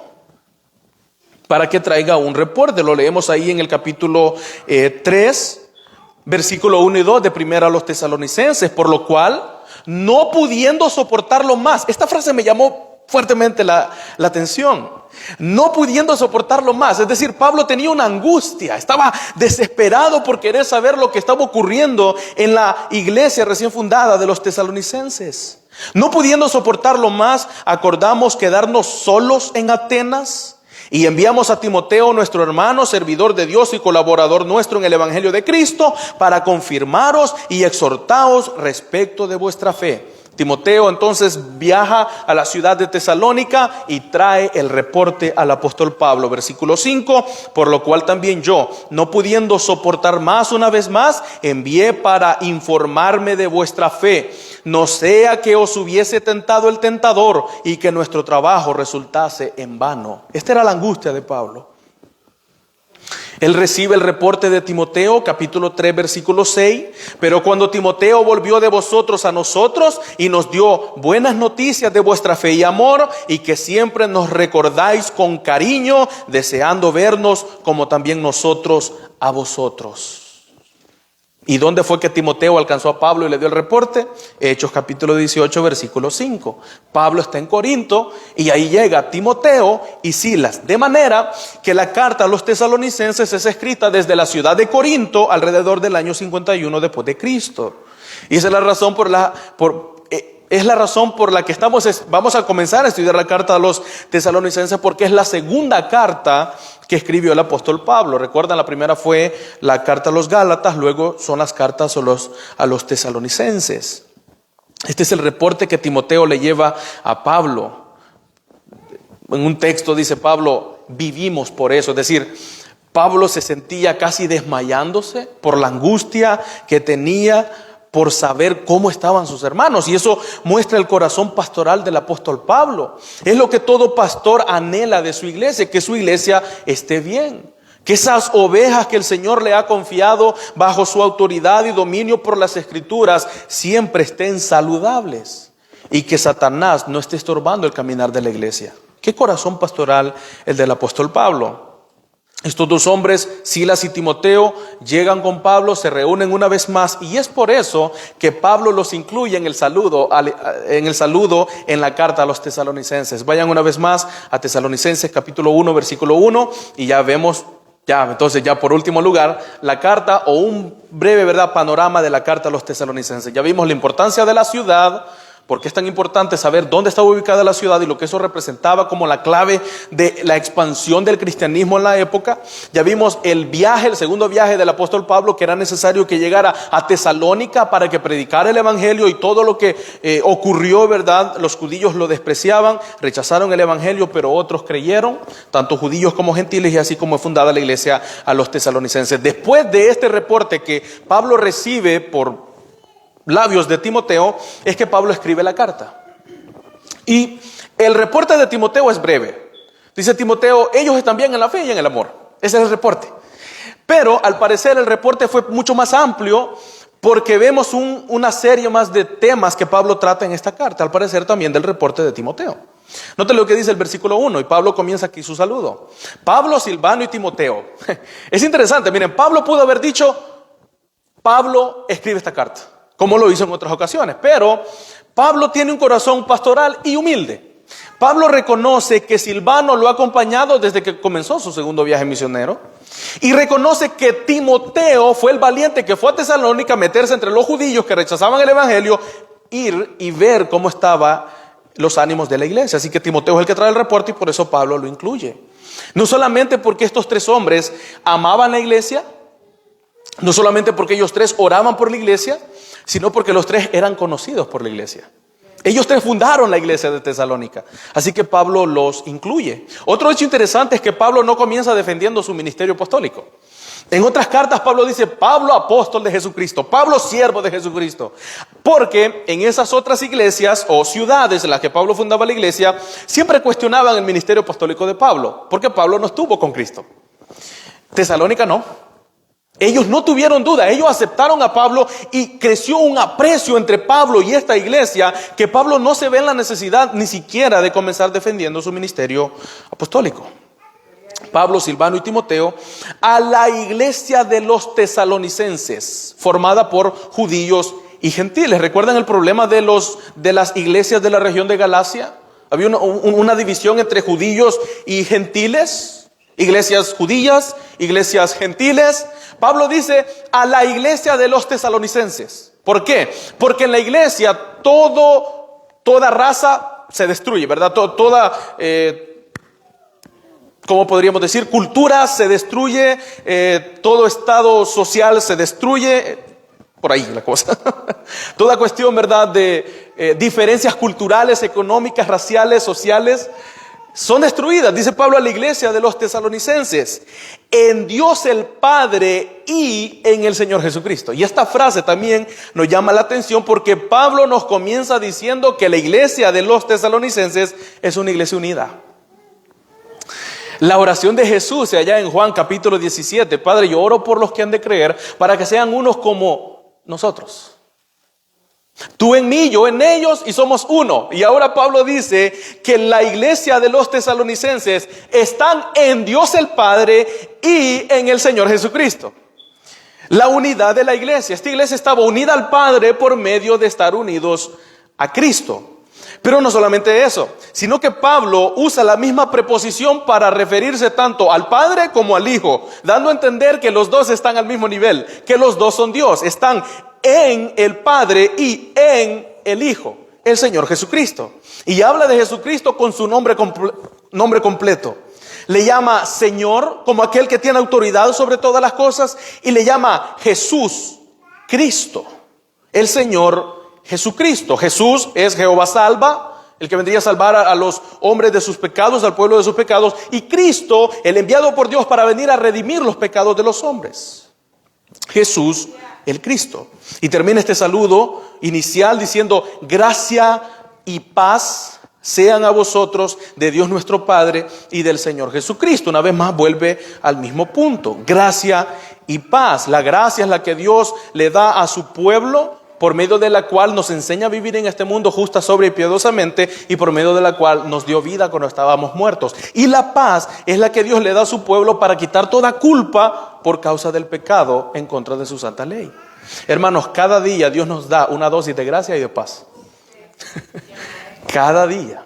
Speaker 1: para que traiga un reporte. Lo leemos ahí en el capítulo 3, versículo 1 y 2 de Primera a los Tesalonicenses. Por lo cual, no pudiendo soportarlo más. Esta frase me llamó fuertemente la atención. No pudiendo soportarlo más, es decir, Pablo tenía una angustia, estaba desesperado por querer saber lo que estaba ocurriendo en la iglesia recién fundada de los tesalonicenses. No pudiendo soportarlo más, acordamos quedarnos solos en Atenas y enviamos a Timoteo, nuestro hermano, servidor de Dios y colaborador nuestro en el evangelio de Cristo, para confirmaros y exhortaos respecto de vuestra fe. Timoteo entonces viaja a la ciudad de Tesalónica y trae el reporte al apóstol Pablo. Versículo 5, por lo cual también yo, no pudiendo soportar más una vez más, envié para informarme de vuestra fe, no sea que os hubiese tentado el tentador y que nuestro trabajo resultase en vano. Esta era la angustia de Pablo. Él recibe el reporte de Timoteo, capítulo 3, versículo 6. Pero cuando Timoteo volvió de vosotros a nosotros y nos dio buenas noticias de vuestra fe y amor, y que siempre nos recordáis con cariño, deseando vernos como también nosotros a vosotros. ¿Y dónde fue que Timoteo alcanzó a Pablo y le dio el reporte? Hechos capítulo 18, versículo 5. Pablo está en Corinto y ahí llega Timoteo y Silas. De manera que la carta a los tesalonicenses es escrita desde la ciudad de Corinto alrededor del año 51 después de Cristo. Y esa es la razón por la que vamos a comenzar a estudiar la carta a los tesalonicenses, porque es la segunda carta que escribió el apóstol Pablo. Recuerdan, la primera fue la carta a los Gálatas, luego son las cartas a los tesalonicenses. Este es el reporte que Timoteo le lleva a Pablo. En un texto dice Pablo, vivimos por eso. Es decir, Pablo se sentía casi desmayándose por la angustia que tenía por saber cómo estaban sus hermanos. Y eso muestra el corazón pastoral del apóstol Pablo. Es lo que todo pastor anhela de su iglesia, que su iglesia esté bien, que esas ovejas que el Señor le ha confiado bajo su autoridad y dominio por las Escrituras siempre estén saludables, y que Satanás no esté estorbando el caminar de la iglesia. Qué corazón pastoral el del apóstol Pablo. Estos dos hombres, Silas y Timoteo, llegan con Pablo, se reúnen una vez más, y es por eso que Pablo los incluye en el saludo en la carta a los tesalonicenses. Vayan una vez más a Tesalonicenses capítulo 1, versículo 1, y ya vemos, entonces por último lugar, la carta, o un breve panorama de la carta a los tesalonicenses. Ya vimos la importancia de la ciudad, porque es tan importante saber dónde estaba ubicada la ciudad y lo que eso representaba como la clave de la expansión del cristianismo en la época. Ya vimos el segundo viaje del apóstol Pablo, que era necesario que llegara a Tesalónica para que predicara el evangelio, y todo lo que ocurrió, ¿verdad? Los judíos lo despreciaban, rechazaron el evangelio, pero otros creyeron, tanto judíos como gentiles, y así como es fundada la iglesia a los tesalonicenses. Después de este reporte que Pablo recibe por labios de Timoteo, es que Pablo escribe la carta. Y el reporte de Timoteo es breve. Dice Timoteo, ellos están bien en la fe y en el amor. Ese es el reporte. Pero al parecer el reporte fue mucho más amplio, porque vemos una serie más de temas que Pablo trata en esta carta, al parecer también del reporte de Timoteo. Noten lo que dice el versículo 1, y Pablo comienza aquí su saludo. Pablo, Silvano y Timoteo. Es interesante, miren, Pablo pudo haber dicho, Pablo escribe esta carta, como lo hizo en otras ocasiones. Pero Pablo tiene un corazón pastoral y humilde. Pablo reconoce que Silvano lo ha acompañado desde que comenzó su segundo viaje misionero, y reconoce que Timoteo fue el valiente que fue a Tesalónica a meterse entre los judíos que rechazaban el evangelio, ir y ver cómo estaban los ánimos de la iglesia. Así que Timoteo es el que trae el reporte, y por eso Pablo lo incluye. No solamente porque estos tres hombres amaban la iglesia, no solamente porque ellos tres oraban por la iglesia, sino porque los tres eran conocidos por la iglesia. Ellos tres fundaron la iglesia de Tesalónica, así que Pablo los incluye. Otro hecho interesante es que Pablo no comienza defendiendo su ministerio apostólico. En otras cartas Pablo dice, Pablo apóstol de Jesucristo, Pablo siervo de Jesucristo, porque en esas otras iglesias o ciudades en las que Pablo fundaba la iglesia, siempre cuestionaban el ministerio apostólico de Pablo, porque Pablo no estuvo con Cristo. Tesalónica no. Ellos no tuvieron duda, ellos aceptaron a Pablo, y creció un aprecio entre Pablo y esta iglesia, que Pablo no se ve en la necesidad ni siquiera de comenzar defendiendo su ministerio apostólico. Pablo, Silvano y Timoteo a la iglesia de los tesalonicenses, formada por judíos y gentiles. ¿Recuerdan el problema de las iglesias de la región de Galacia? Había una división entre judíos y gentiles, iglesias judías, iglesias gentiles. Pablo dice a la iglesia de los tesalonicenses. ¿Por qué? Porque en la iglesia toda raza se destruye, ¿verdad? Toda, ¿cómo podríamos decir? Cultura se destruye, todo estado social se destruye, por ahí la cosa. Toda cuestión, ¿verdad? De diferencias culturales, económicas, raciales, sociales, son destruidas, dice Pablo a la iglesia de los tesalonicenses, en Dios el Padre y en el Señor Jesucristo. Y esta frase también nos llama la atención, porque Pablo nos comienza diciendo que la iglesia de los tesalonicenses es una iglesia unida. La oración de Jesús allá en Juan capítulo 17, Padre, yo oro por los que han de creer para que sean unos como nosotros. Tú en mí, yo en ellos y somos uno. Y ahora Pablo dice que la iglesia de los tesalonicenses están en Dios el Padre y en el Señor Jesucristo. La unidad de la iglesia. Esta iglesia estaba unida al Padre por medio de estar unidos a Cristo. Pero no solamente eso, sino que Pablo usa la misma preposición para referirse tanto al Padre como al Hijo, dando a entender que los dos están al mismo nivel, que los dos son Dios, están en el Padre y en el Hijo, el Señor Jesucristo. Y habla de Jesucristo con su nombre completo. Le llama Señor como aquel que tiene autoridad sobre todas las cosas, y le llama Jesús, Cristo, el Señor Jesucristo. Jesús es Jehová salva, el que vendría a salvar a los hombres de sus pecados, al pueblo de sus pecados, y Cristo, el enviado por Dios para venir a redimir los pecados de los hombres. Jesús, el Cristo. Y termina este saludo inicial diciendo: gracia y paz sean a vosotros de Dios nuestro Padre y del Señor Jesucristo. Una vez más vuelve al mismo punto: gracia y paz. La gracia es la que Dios le da a su pueblo, por medio de la cual nos enseña a vivir en este mundo justa, sobria y piadosamente, y por medio de la cual nos dio vida cuando estábamos muertos. Y la paz es la que Dios le da a su pueblo para quitar toda culpa por causa del pecado en contra de su santa ley. Hermanos, cada día Dios nos da una dosis de gracia y de paz. Cada día.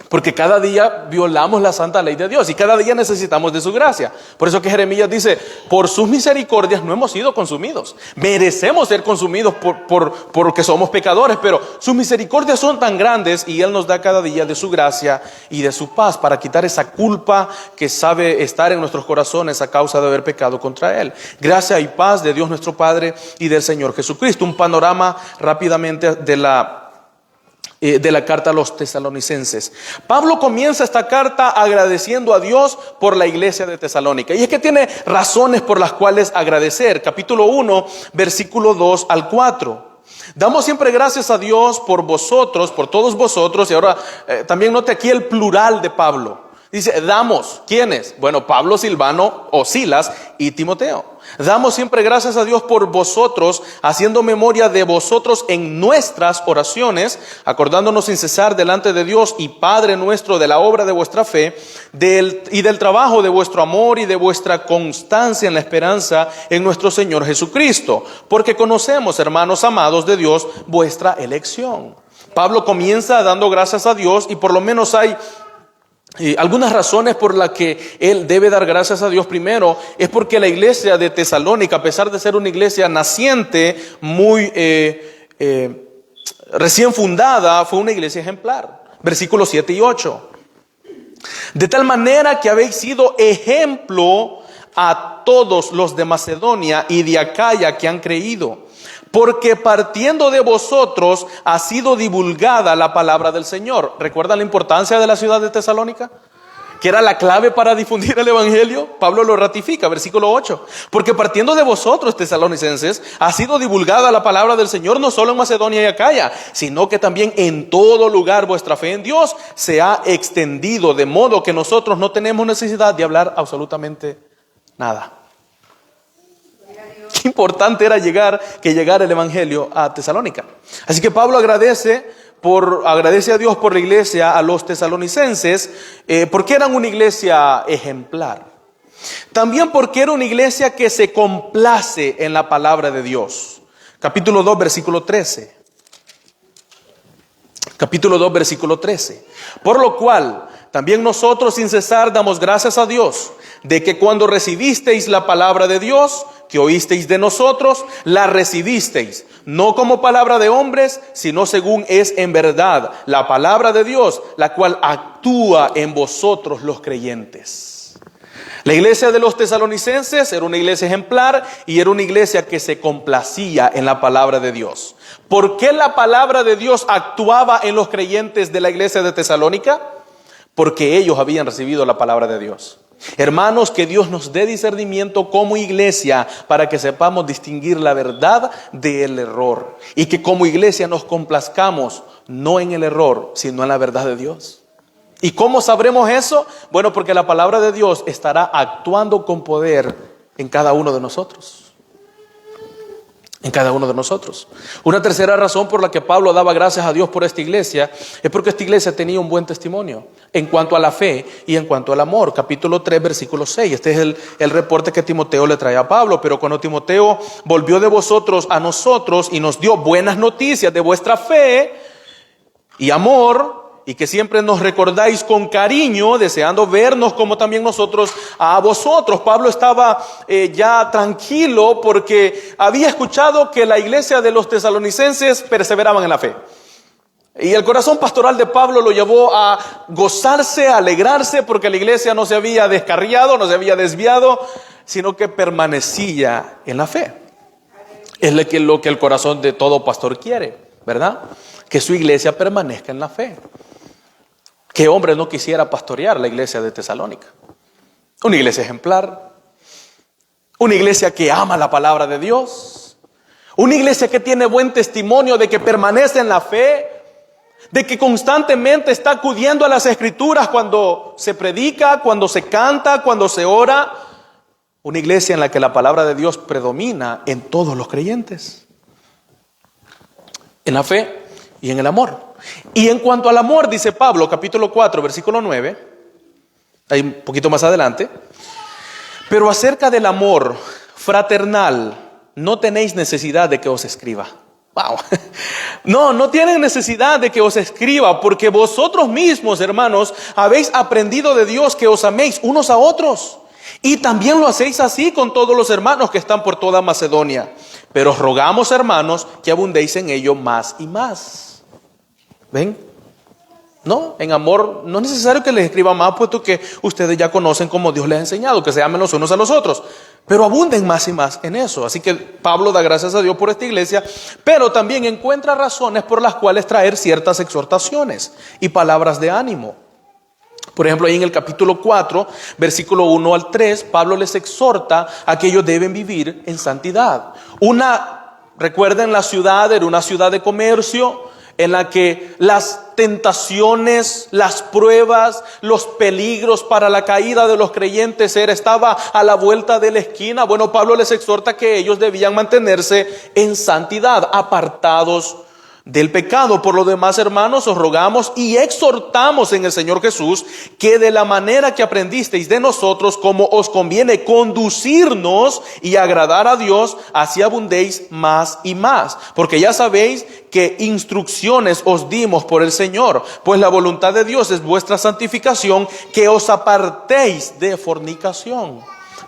Speaker 1: Porque cada día violamos la santa ley de Dios y cada día necesitamos de su gracia. Por eso que Jeremías dice: por sus misericordias no hemos sido consumidos. Merecemos ser consumidos porque somos pecadores, pero sus misericordias son tan grandes y Él nos da cada día de su gracia y de su paz para quitar esa culpa que sabe estar en nuestros corazones a causa de haber pecado contra Él. Gracia y paz de Dios nuestro Padre y del Señor Jesucristo. Un panorama rápidamente de la carta a los tesalonicenses. Pablo comienza esta carta agradeciendo a Dios por la iglesia de Tesalónica. Y es que tiene razones por las cuales agradecer. Capítulo 1, versículo 2 al 4. Damos siempre gracias a Dios por vosotros, por todos vosotros. Y ahora también note aquí el plural de Pablo. Dice, damos, ¿quiénes? Bueno, Pablo, Silvano o Silas y Timoteo. Damos siempre gracias a Dios por vosotros, haciendo memoria de vosotros en nuestras oraciones, acordándonos sin cesar delante de Dios y Padre nuestro de la obra de vuestra fe, y del trabajo de vuestro amor y de vuestra constancia en la esperanza en nuestro Señor Jesucristo, porque conocemos, hermanos amados de Dios, vuestra elección. Pablo comienza dando gracias a Dios, y por lo menos hay algunas razones por las que él debe dar gracias a Dios. Primero, es porque la iglesia de Tesalónica, a pesar de ser una iglesia naciente, muy recién fundada, fue una iglesia ejemplar. Versículos 7 y 8. De tal manera que habéis sido ejemplo a todos los de Macedonia y de Acaya que han creído, porque partiendo de vosotros ha sido divulgada la palabra del Señor. ¿Recuerdan la importancia de la ciudad de Tesalónica? Que era la clave para difundir el evangelio. Pablo lo ratifica, versículo 8. Porque partiendo de vosotros, tesalonicenses, ha sido divulgada la palabra del Señor, no solo en Macedonia y Acaya, sino que también en todo lugar vuestra fe en Dios se ha extendido, de modo que nosotros no tenemos necesidad de hablar absolutamente nada. Qué importante era que llegara el evangelio a Tesalónica. Así que Pablo agradece a Dios por la iglesia a los tesalonicenses, porque eran una iglesia ejemplar. También porque era una iglesia que se complace en la palabra de Dios. Capítulo 2, versículo 13. Capítulo 2, versículo 13. Por lo cual, también nosotros sin cesar damos gracias a Dios, de que cuando recibisteis la palabra de Dios, que oísteis de nosotros, la recibisteis, no como palabra de hombres, sino según es en verdad la palabra de Dios, la cual actúa en vosotros los creyentes. La iglesia de los tesalonicenses era una iglesia ejemplar y era una iglesia que se complacía en la palabra de Dios. ¿Por qué la palabra de Dios actuaba en los creyentes de la iglesia de Tesalónica? Porque ellos habían recibido la palabra de Dios. Hermanos, que Dios nos dé discernimiento como iglesia para que sepamos distinguir la verdad del error, y que como iglesia nos complazcamos no en el error, sino en la verdad de Dios. ¿Y cómo sabremos eso? Bueno, porque la palabra de Dios estará actuando con poder en cada uno de nosotros. En cada uno de nosotros. Una tercera razón por la que Pablo daba gracias a Dios por esta iglesia es porque esta iglesia tenía un buen testimonio en cuanto a la fe y en cuanto al amor. Capítulo 3, versículo 6. Este es el reporte que Timoteo le trae a Pablo. Pero cuando Timoteo volvió de vosotros a nosotros y nos dio buenas noticias de vuestra fe y amor, y que siempre nos recordáis con cariño, deseando vernos como también nosotros a vosotros. Pablo estaba ya tranquilo porque había escuchado que la iglesia de los tesalonicenses perseveraban en la fe. Y el corazón pastoral de Pablo lo llevó a gozarse, a alegrarse, porque la iglesia no se había descarriado, no se había desviado, sino que permanecía en la fe. Es lo que el corazón de todo pastor quiere, ¿verdad? Que su iglesia permanezca en la fe. ¿Qué hombre no quisiera pastorear la iglesia de Tesalónica? Una iglesia ejemplar, una iglesia que ama la palabra de Dios, una iglesia que tiene buen testimonio de que permanece en la fe, de que constantemente está acudiendo a las escrituras cuando se predica, cuando se canta, cuando se ora. Una iglesia en la que la palabra de Dios predomina en todos los creyentes, en la fe y en el amor. Y en cuanto al amor, dice Pablo, capítulo 4, versículo 9, ahí un poquito más adelante: pero acerca del amor fraternal no tenéis necesidad de que os escriba. Wow. No tienen necesidad de que os escriba, porque vosotros mismos, hermanos, habéis aprendido de Dios que os améis unos a otros. Y también lo hacéis así con todos los hermanos que están por toda Macedonia. Pero os rogamos, hermanos, que abundéis en ello más y más. ¿Ven? No, en amor no es necesario que les escriba más, puesto que ustedes ya conocen como Dios les ha enseñado, que se amen los unos a los otros. Pero abunden más y más en eso. Así que Pablo da gracias a Dios por esta iglesia, pero también encuentra razones por las cuales traer ciertas exhortaciones y palabras de ánimo. Por ejemplo, ahí en el capítulo 4, versículo 1 al 3, Pablo les exhorta a que ellos deben vivir en santidad. Recuerden, la ciudad era una ciudad de comercio, en la que las tentaciones, las pruebas, los peligros para la caída de los creyentes estaba a la vuelta de la esquina. Bueno, Pablo les exhorta que ellos debían mantenerse en santidad, apartados del pecado. Por lo demás, hermanos, os rogamos y exhortamos en el Señor Jesús que de la manera que aprendisteis de nosotros, como os conviene conducirnos y agradar a Dios, así abundéis más y más. Porque ya sabéis que instrucciones os dimos por el Señor, pues la voluntad de Dios es vuestra santificación, que os apartéis de fornicación.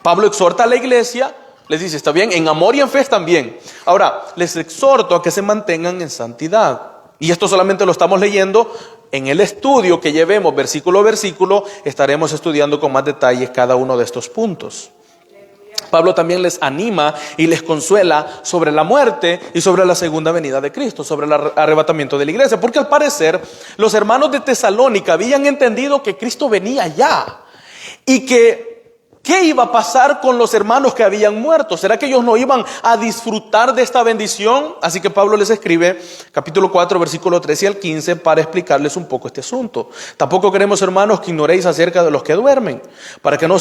Speaker 1: Pablo exhorta a la iglesia. Les dice, está bien, en amor y en fe también. Ahora, les exhorto a que se mantengan en santidad. Y esto solamente lo estamos leyendo en el estudio que llevemos versículo a versículo. Estaremos estudiando con más detalles cada uno de estos puntos. Pablo también les anima y les consuela sobre la muerte y sobre la segunda venida de Cristo, sobre el arrebatamiento de la iglesia. Porque al parecer, los hermanos de Tesalónica habían entendido que Cristo venía ya. Y que ¿qué iba a pasar con los hermanos que habían muerto? ¿Será que ellos no iban a disfrutar de esta bendición? Así que Pablo les escribe capítulo 4, versículo 13 al 15 para explicarles un poco este asunto. Tampoco queremos, hermanos, que ignoréis acerca de los que duermen, para que no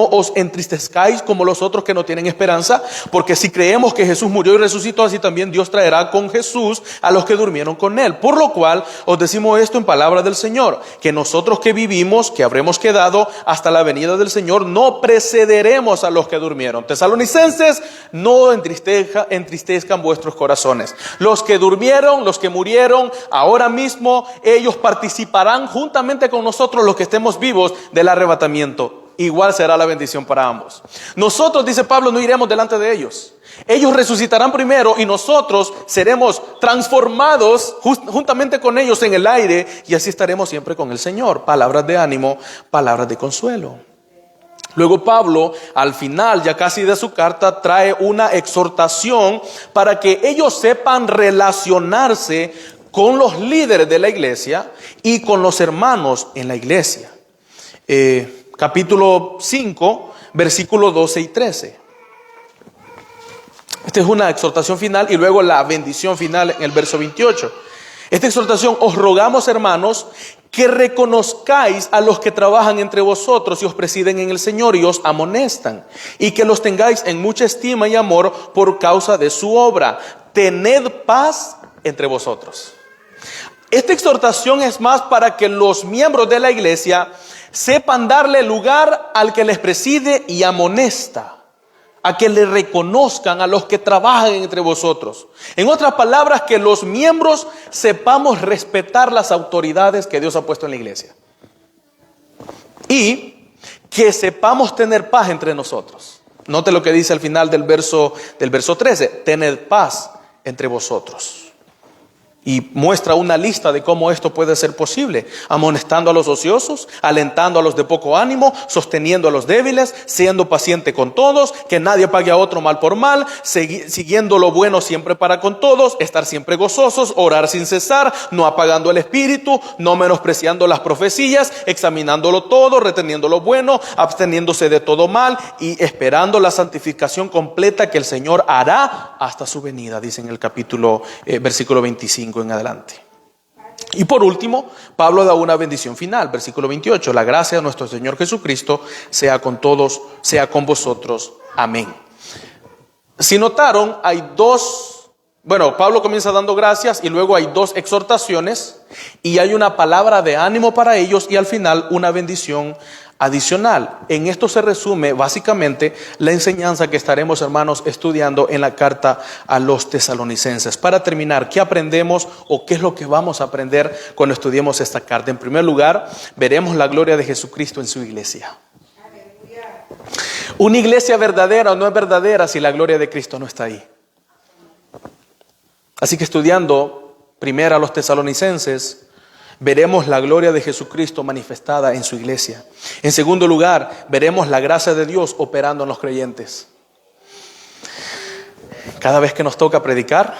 Speaker 1: os entristezcáis como los otros que no tienen esperanza, porque si creemos que Jesús murió y resucitó, así también Dios traerá con Jesús a los que durmieron con él. Por lo cual os decimos esto en palabra del Señor, que nosotros que vivimos, que habremos quedado hasta la venida del Señor, no precederemos a los que durmieron. Tesalonicenses, no entristezcan vuestros corazones. Los que durmieron, los que murieron, ahora mismo ellos participarán juntamente con nosotros, los que estemos vivos, del arrebatamiento. Igual será la bendición para ambos. Nosotros, dice Pablo, no iremos delante de ellos. Ellos resucitarán primero y nosotros seremos transformados juntamente con ellos en el aire, y así estaremos siempre con el Señor. Palabras de ánimo, palabras de consuelo. Luego Pablo, al final ya casi de su carta, trae una exhortación para que ellos sepan relacionarse con los líderes de la iglesia y con los hermanos en la iglesia. Capítulo 5, versículos 12 y 13. Esta es una exhortación final y luego la bendición final en el verso 28. Esta exhortación: os rogamos, hermanos, que reconozcáis a los que trabajan entre vosotros y os presiden en el Señor y os amonestan, y que los tengáis en mucha estima y amor por causa de su obra. Tened paz entre vosotros. Esta exhortación es más para que los miembros de la iglesia sepan darle lugar al que les preside y amonesta, a que le reconozcan a los que trabajan entre vosotros. En otras palabras, que los miembros sepamos respetar las autoridades que Dios ha puesto en la iglesia. Y que sepamos tener paz entre nosotros. Note lo que dice al final del verso 13. Tened paz entre vosotros. Y muestra una lista de cómo esto puede ser posible: amonestando a los ociosos, alentando a los de poco ánimo, sosteniendo a los débiles, siendo paciente con todos, que nadie pague a otro mal por mal, siguiendo lo bueno siempre para con todos, estar siempre gozosos, orar sin cesar, no apagando el espíritu, no menospreciando las profecías, examinándolo todo, reteniendo lo bueno, absteniéndose de todo mal y esperando la santificación completa que el Señor hará hasta su venida, dice en el versículo 25 en adelante. Y por último, Pablo da una bendición final, versículo 28: la gracia de nuestro Señor Jesucristo sea con todos, sea con vosotros. Amén. Si notaron, hay dos, Pablo comienza dando gracias y luego hay dos exhortaciones y hay una palabra de ánimo para ellos y al final una bendición adicional. En esto se resume básicamente la enseñanza que estaremos, hermanos, estudiando en la carta a los tesalonicenses. Para terminar, ¿qué aprendemos o qué es lo que vamos a aprender cuando estudiemos esta carta? En primer lugar, veremos la gloria de Jesucristo en su iglesia. Una iglesia verdadera no es verdadera si la gloria de Cristo no está ahí. Así que estudiando primero a los tesalonicenses, veremos la gloria de Jesucristo manifestada en su iglesia. En segundo lugar, veremos la gracia de Dios operando en los creyentes. Cada vez que nos toca predicar,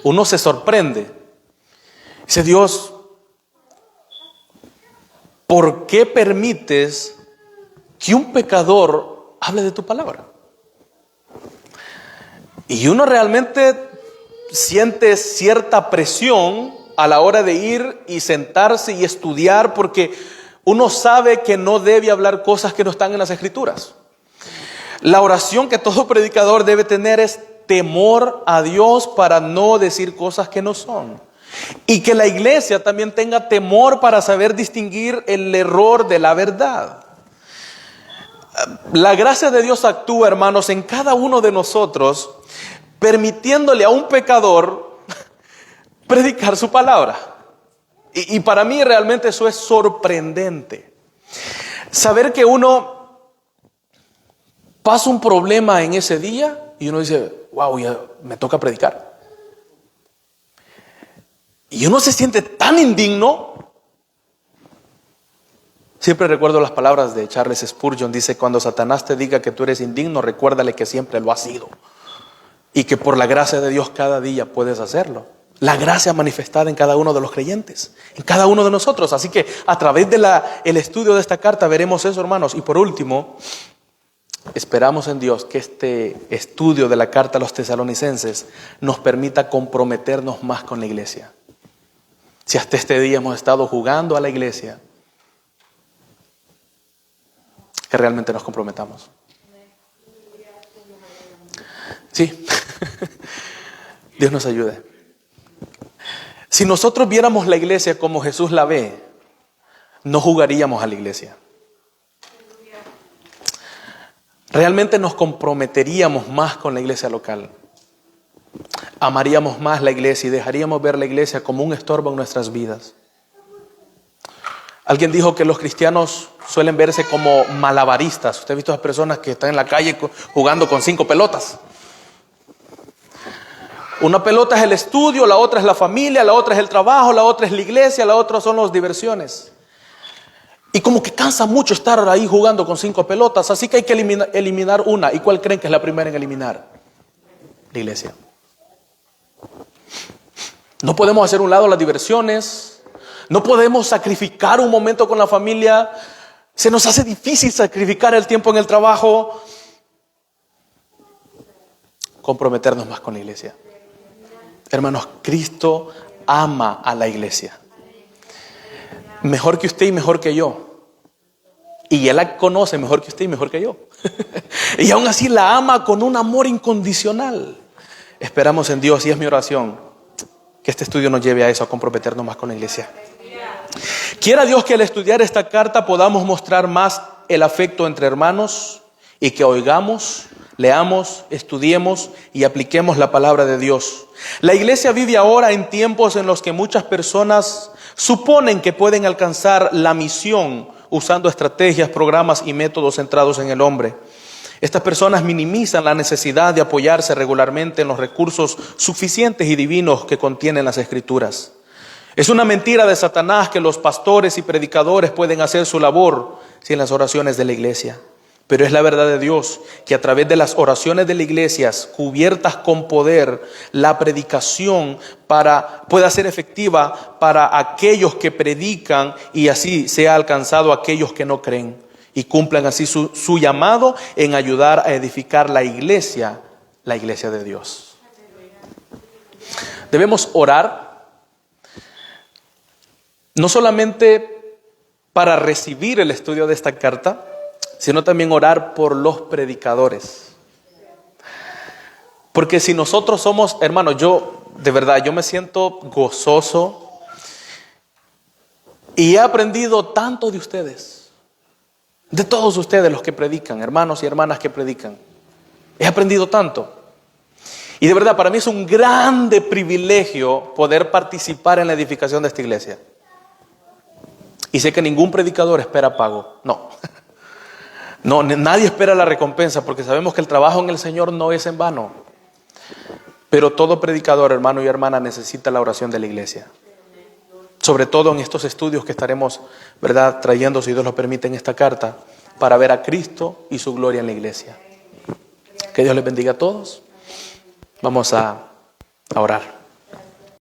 Speaker 1: uno se sorprende. Dice: Dios, ¿por qué permites que un pecador hable de tu palabra? Y uno realmente siente cierta presión a la hora de ir y sentarse y estudiar, porque uno sabe que no debe hablar cosas que no están en las Escrituras. La oración que todo predicador debe tener es temor a Dios para no decir cosas que no son. Y que la iglesia también tenga temor para saber distinguir el error de la verdad. La gracia de Dios actúa, hermanos, en cada uno de nosotros, permitiéndole a un pecador predicar su palabra. Y para mí realmente eso es sorprendente. Saber que uno pasa un problema en ese día y uno dice: wow, ya me toca predicar. Y uno se siente tan indigno. Siempre recuerdo las palabras de Charles Spurgeon. Dice: cuando Satanás te diga que tú eres indigno, recuérdale que siempre lo has sido. Y que por la gracia de Dios cada día puedes hacerlo. La gracia manifestada en cada uno de los creyentes, en cada uno de nosotros. Así que a través de el estudio de esta carta veremos eso, hermanos. Y por último, esperamos en Dios que este estudio de la carta a los tesalonicenses nos permita comprometernos más con la iglesia. Si hasta este día hemos estado jugando a la iglesia, que realmente nos comprometamos. Sí. Dios nos ayude. Si nosotros viéramos la iglesia como Jesús la ve, no jugaríamos a la iglesia. Realmente nos comprometeríamos más con la iglesia local. Amaríamos más la iglesia y dejaríamos ver la iglesia como un estorbo en nuestras vidas. Alguien dijo que los cristianos suelen verse como malabaristas. Usted ha visto a las personas que están en la calle jugando con 5 pelotas. Una pelota es el estudio, la otra es la familia, la otra es el trabajo, la otra es la iglesia, la otra son las diversiones. Y como que cansa mucho estar ahí jugando con 5 pelotas, así que hay que eliminar una. ¿Y cuál creen que es la primera en eliminar? La iglesia. No podemos hacer un lado las diversiones, no podemos sacrificar un momento con la familia, se nos hace difícil sacrificar el tiempo en el trabajo. Comprometernos más con la iglesia. Hermanos, Cristo ama a la iglesia. Mejor que usted y mejor que yo. Y Él la conoce mejor que usted y mejor que yo. Y aún así la ama con un amor incondicional. Esperamos en Dios, y es mi oración, que este estudio nos lleve a eso, a comprometernos más con la iglesia. Quiera Dios que al estudiar esta carta podamos mostrar más el afecto entre hermanos y que oigamos, leamos, estudiemos y apliquemos la palabra de Dios. La iglesia vive ahora en tiempos en los que muchas personas suponen que pueden alcanzar la misión usando estrategias, programas y métodos centrados en el hombre. Estas personas minimizan la necesidad de apoyarse regularmente en los recursos suficientes y divinos que contienen las Escrituras. Es una mentira de Satanás que los pastores y predicadores pueden hacer su labor sin las oraciones de la iglesia. Pero es la verdad de Dios que a través de las oraciones de la iglesia cubiertas con poder, la predicación pueda ser efectiva para aquellos que predican y así sea alcanzado a aquellos que no creen y cumplan así su llamado en ayudar a edificar la iglesia de Dios. Debemos orar no solamente para recibir el estudio de esta carta, sino también orar por los predicadores. Porque si nosotros somos, hermanos, de verdad, yo me siento gozoso y he aprendido tanto de ustedes, de todos ustedes los que predican, hermanos y hermanas que predican. He aprendido tanto. Y de verdad, para mí es un grande privilegio poder participar en la edificación de esta iglesia. Y sé que ningún predicador espera pago, no. No, nadie espera la recompensa porque sabemos que el trabajo en el Señor no es en vano. Pero todo predicador, hermano y hermana, necesita la oración de la iglesia. Sobre todo en estos estudios que estaremos, ¿verdad?, trayendo, si Dios lo permite, en esta carta, para ver a Cristo y su gloria en la iglesia. Que Dios les bendiga a todos. Vamos a orar.